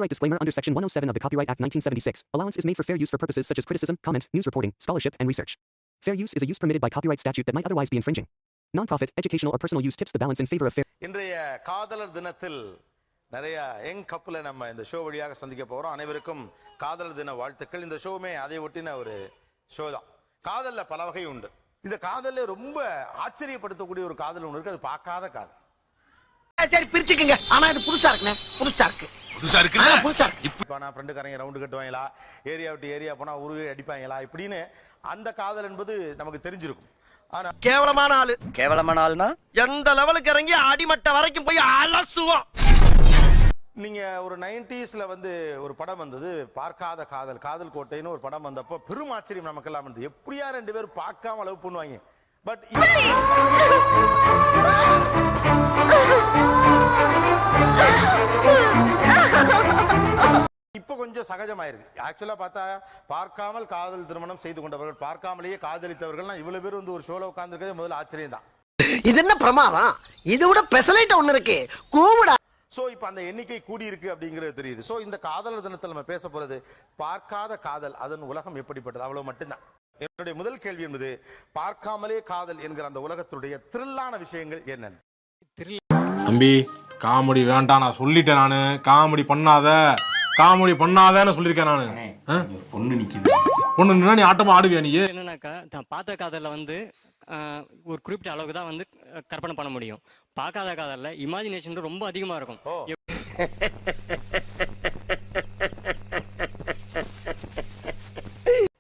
Copyright disclaimer under Section 107 of the Copyright Act 1976. Allowance is made for fair use for purposes such as criticism, comment, news reporting, scholarship, and research. Fair use is a use permitted by copyright statute that might otherwise be infringing. Non-profit, educational, or personal use tips the balance in favor of fair. இன்றைய காதலர் தினத்தில் நிறைய young கப்புல நம்ம இந்த show வழியாக சந்திக்க போறோம். அனைவருக்கும் காதலர் தின வாழ்த்துக்கள். இந்த ஷோமே அதை ஒட்டின ஒரு ஷோ தான். காதல்ல பல வகை உண்டு. இந்த காதல்ல ரொம்ப ஆச்சரியப்படுத்தக்கூடிய ஒரு காதல் ஒன்று இருக்கு. அது பார்க்காத காதல். சரி பிரிச்சுக்கங்க. ஆனா இது புதுசா இருக்குண்ணே. புதுசா இருக்கு. இப்போ நான் ஃப்ரெண்டுக்காரங்க ரவுண்டு கட்டுவாங்களா, ஏரியா விட்டு ஏரியா போனா உருவி அடிப்பாங்களா இப்படின்னு அந்த காதல் என்பது நமக்கு தெரிஞ்சிருக்கும். ஆனா கேவலமான ஆளுனா எந்த லெவலுக்கு இறங்கி அடிமட்ட வரைக்கும் போய் அலசுவோம். நீங்க ஒரு 90ஸ்ல வந்து ஒரு படம் வந்தது, பார்க்காத காதல், காதல் கோட்டைன்னு ஒரு படம் வந்தப்போ பெரும் ஆச்சரியம் நமக்கெல்லாம் இருந்தது. எப்படியா ரெண்டு பேரும் பார்க்காம லவ் பண்ணுவாங்க. பட் இப்ப கொஞ்சம் சகஜமாயிருக்கு. ஆக்சுவலா பார்த்தா பார்க்காமல் காதல் திருமணம் செய்து கொண்டவர்கள், பார்க்காமலேயே காதலித்தவர்கள் இவ்வளவு பேர் வந்து ஒரு ஷோல உட்கார்ந்துருக்கிறது முதல்ல ஆச்சரியம் தான். இது என்ன பிரமாதம்? இதை விட பெசலைட் ஒண்ணு இருக்கு. கூவுடா. சோ இப்ப அந்த எண்ணிக்கை கூடி இருக்கு அப்படிங்கிறது தெரியுது. சோ இந்த காதலர் தினத்தில் நம்ம பேச போறது பார்க்காத காதல், அதன் உலகம் எப்படிப்பட்டது, அவ்வளவு மட்டும்தான். என்னுடைய முதல் கேள்வி என்பது பார்க்காமலே காதல் என்கிற அந்த உலகத்துடைய த்ரில்லான விஷயங்கள் என்னென்ன? தம்பி காமெடி வேண்டாம், நான் சொல்லிட்டேன். நானு காமெடி பண்ணாதேன்னு சொல்லியிருக்கேன். நானு பொண்ணு நீ ஆட்டமா ஆடுவியா? நீ என்னன்னாக்கா பார்த்த காதல்ல வந்து ஒரு குறிப்பிட்ட அளவுக்கு தான் வந்து கற்பனை பண்ண முடியும். பார்க்காத காதல்ல இமேஜினேஷன் ரொம்ப அதிகமா இருக்கும்.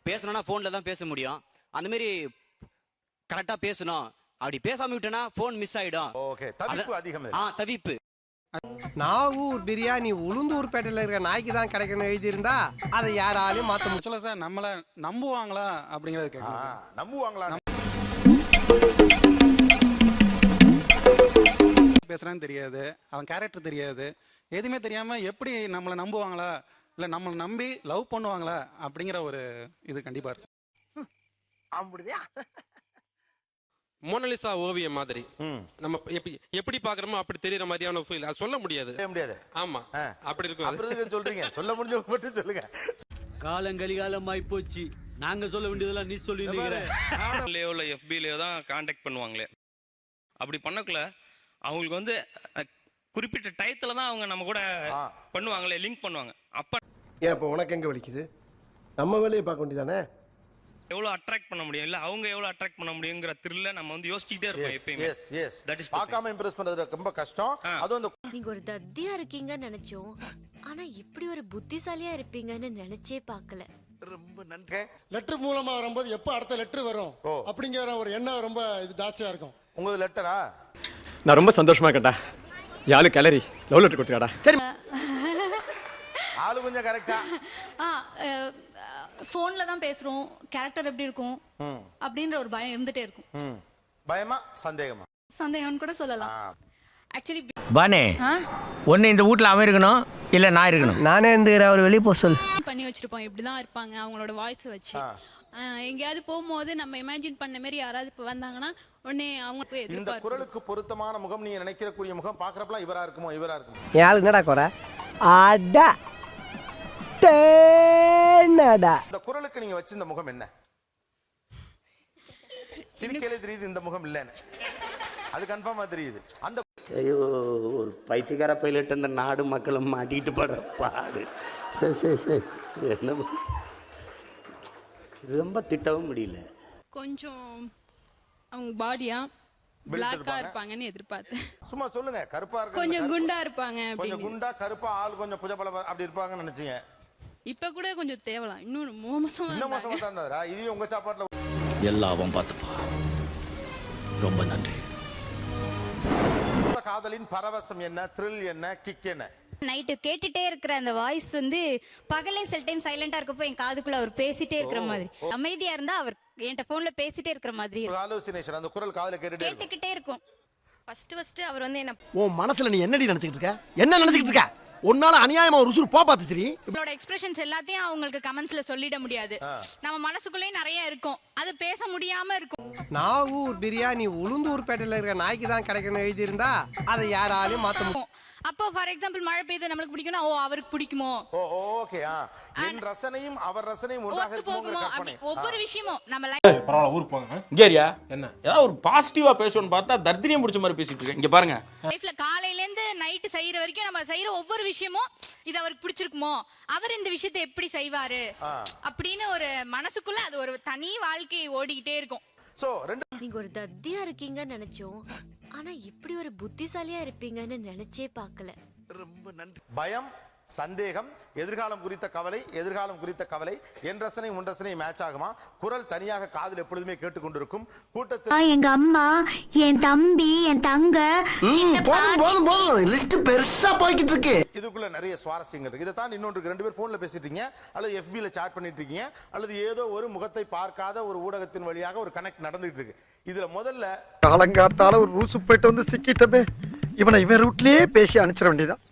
பேசணும்னா போன்ல தான் பேச முடியும். அந்த மாதிரி கரெக்டா பேசணும். அப்படி பேசாம விட்டனா போன் மிஸ் ஆயிடும். ஓகே, தவிப்பு அதிகம். தவிப்பு. நாகூர் பிரியாணி உளுந்தூர் பேட்டையில இருக்க நாய்க்கு தான் கிடைக்கணும் எழுதி இருந்தா அதை யாராலையும் மாத்த முடியல. சார் நம்மள நம்புவாங்களா அப்படிங்கறது நம்புவாங்களா? பேசுறான்னு தெரியாது, அவன் கேரக்டர் தெரியாது, எதுவுமே தெரியாம எப்படி நம்மள நம்புவாங்களா இல்ல நம்மள நம்பி லவ் பண்ணுவாங்களா அப்படிங்கிற ஒரு இது கண்டிப்பா இருக்கு. மோனலிசா ஓவியம் மாதிரி நம்ம எப்படி பாக்குறோமோ அப்படி தெரியற மாதிரியான ஃபீல் அது சொல்ல முடியாது. ஆமா அப்படி இருக்கும். அப்படி சொல்றீங்க, சொல்ல முடிஞ்ச மட்டும் சொல்லுங்க. காலங்கலிகாலமாய் போச்சு, நாங்க சொல்ல வேண்டியதெல்லாம் நீ சொல்லிடுறீங்க. லேயோல FB-லயோ தான் கான்டாக்ட் பண்ணுவாங்களே. அப்படி பண்ணக்குள்ள அவங்களுக்கு வந்து குறிப்பிட்ட டயத்துல தான் அவங்க நம்ம கூட பண்ணுவாங்களே, லிங்க் பண்ணுவாங்க. அப்ப ஏன் இப்ப உனக்கு எங்க வலிக்குது? நம்ம வேலையை பார்க்க வேண்டியதானே. எவ்வளவு அட்ராக்ட் பண்ண முடியும், இல்ல அவங்க எவ்வளவு அட்ராக்ட் பண்ண முடியும்ங்கற த்ரில்ல நம்ம வந்து யோசிச்சிட்டே இருப்போம் எப்பவுமே. தட் இஸ் பார்க்காம இம்ப்ரஸ் பண்றது ரொம்ப கஷ்டம். அது வந்து நீங்க ஒரு தத்தியா இருக்கீங்கன்னு நினைச்சோம், ஆனா இப்படி ஒரு புத்திசாலியா இருப்பீங்கன்னு நினைச்சே பார்க்கல. ரொம்ப நன்றி. லெட்டர் மூலமா வரும்போது எப்ப அடுத்த லெட்டர் வரும் அப்படிங்கிற ஒரு எண்ணம் ரொம்ப இது ஜாஸ்தியா இருக்கும். உங்க லெட்டரா? நான் ரொம்ப சந்தோஷமா இருக்கேன்டா. யாரு கேலரி லவ் லெட்டர் கொடுத்துடா. சரி, ஆளு கொஞ்சம் கரெக்ட்டா. போன்ல தான் பேசுறோம், கேரக்டர் எப்படி இருக்கும் அப்படின்ற ஒரு பயம் இருந்துட்டே இருக்கும். பயமா சந்தேகமா? சந்தேகம்னு கூட சொல்லலாம். ஆக்சுவலி பானே ஒன்னு இந்த வீட்ல அவன் இருக்கணும் இல்ல நான் இருக்கணும். நானே இருந்துக்கிற அவர் வெளியே போ சொல் பண்ணி வச்சிருப்போம். இப்படிதான் இருப்பாங்க அவங்களோட வாய்ஸ் வச்சு. எங்கேயாவது போகும்போது நம்ம இமேஜின் பண்ண மாதிரி யாராவது இப்ப வந்தாங்கன்னா உடனே அவங்களுக்கு இந்த குரலுக்கு பொருத்தமான முகம் நீங்க நினைக்கக்கூடிய முகம் பாக்குறப்பலாம் இவரா இருக்குமோ இவரா இருக்குமோ? யாரு என்னடா குறை? அடா தேனடா. இந்த குரலுக்கு நீங்க வச்சிருந்த முகம் என்ன? சிரிக்கலே தெரியுது இந்த முகம் இல்லன்னு. அது கன்ஃபார்மா தெரியுது. அந்த ஐயோ ஒரு பைத்தியக்கார பைலட் இந்த நாடு மக்களும் மாட்டிட்டு படுற பாடு. சரி என்ன ரொம்ப திட்டவும் முடியல. கொஞ்சம் அவங்க பாடியா பிளாக்கா இருப்பாங்கன்னு எதிர்பார்த்தேன். சும்மா சொல்லுங்க. கருப்பா இருக்க, கொஞ்சம் குண்டா இருப்பாங்க, கொஞ்சம் குண்டா கருப்பா, ஆள் கொஞ்சம் புஜபல அப்படி இருப்பாங்கன்னு நினைச்சீங்க. இப்ப கூட கொஞ்சம் தேவலாம். இன்னும் மோசமா தான் இருந்தாரா? இதுவே உங்க சாப்பாட்டுல எல்லாம் பார்த்துப்பா. ரொம்ப நன்றி. காதலின் பரவசம் என்ன, த்ரில் என்ன, கிக் என்ன? நைட்டு கேட்டுட்டே இருக்கிற அந்த வாய்ஸ் வந்து பகலே சில டைம் சைலண்டா இருக்கப்போ என் காதுக்குள்ள அவர் பேசிட்டே இருக்கிற மாதிரி, அமைதியா இருந்தா அவர் என்கிட்ட போன்ல பேசிட்டே இருக்கிற மாதிரி ஹாலுசினேஷன். அந்த குரல் காதுல கேட்டுக்கிட்டே இருக்கும். ஃபர்ஸ்ட் அவர் வந்து என்ன, உன் மனசுல நீ என்னடி நினைச்சிட்டு இருக்க? என்ன நினைச்சிட்டு இருக்க? உன்னால அநியாயமா ஒரு உசுறு போ பாத்து சரி. இவளோட எக்ஸ்பிரஷன்ஸ் எல்லாத்தையும் அவங்களுக்கு கமெண்ட்ஸ்ல சொல்லிட முடியாது. நம்ம மனசுக்குள்ளே நிறைய இருக்கும், அது பேச முடியாம இருக்கும். நாகூர் பிரியாணி உளுந்தூர் பேட்டையில இருக்க நாய்க்கு தான் கிடைக்கணும் எழுதி இருந்தா அதை யாராலையும் மாத்த முடியும். அப்போ ஃபார் எக்ஸாம்பிள் மழை பெய்யுது நம்மளுக்கு பிடிக்கும்னா ஓ அவருக்கு பிடிக்குமோ ஓ ஓகே என் ரசனையும் அவர் ரசனையும் ஒன்றாக ஒத்து இருக்கும்ங்கிற போகுமோ கற்பனை. ஒவ்வொரு விஷயமும் நம்ம பரவாயில்ல ஊருக்கு போங்க இங்கேரியா என்ன ஏதாவது ஒரு பாசிட்டிவா பேசணும்னு பார்த்தா தர்தினியம் பிடிச்ச மாதிரி பேசிட்டு இருக்கேன். இங்க பாருங்க, லைஃப்ல காலையில இருந்து நைட் செய்யற வரைக்கும் நம்ம செய்யற ஒவ்வொரு விஷயமும் இது அவருக்கு பிடிச்சிருக்குமோ, அவர் இந்த விஷயத்தை எப்படி செய்வாரு அப்படின்னு ஒரு மனசுக்குள்ள அது ஒரு தனி வாழ்க்கை ஓடிக்கிட்டே இருக்கும். நீங்க ஒரு தத்தியா இருக்கீங்கன்னு நினைச்சோம், ஆனா இப்படி ஒரு புத்திசாலியா இருப்பீங்கன்னு நினைச்சே பார்க்கல. ரொம்ப நன்றி. பயம், சந்தேகம், எதிர்காலம் குறித்த கவலை, எதிர்காலம் குறித்த கவலை, என் ரசனை உன் ரசனை மேட்ச் ஆகுமா? குரல் தனியாக காதில் எப்பொழுதுமே கேட்டுக்கொண்டிருக்கும். கூட்டத்தில் எங்க அம்மா, என் தம்பி, என் தங்க, லிஸ்ட் பெருசா போய்கிட்டு இருக்கு. இதுக்குள்ள நிறைய சுவாரஸ்யங்கள் இருக்கு. இதை தான் இன்னொன்று 2 பேர் போன்ல பேசிட்டு இருக்கீங்க, அல்லது FB-ல சாட் பண்ணிட்டு இருக்கீங்க, அல்லது ஏதோ ஒரு முகத்தை பார்க்காத ஒரு ஊடகத்தின் வழியாக ஒரு கனெக்ட் நடந்துட்டு இருக்கு. இதுல முதல்ல காலங்காத்தால ஒரு ரூசு போயிட்டு வந்து சிக்கிட்டமே, இவனை இவன் ரூட்லயே பேசி அனுப்பிச்சிட வேண்டியதான்.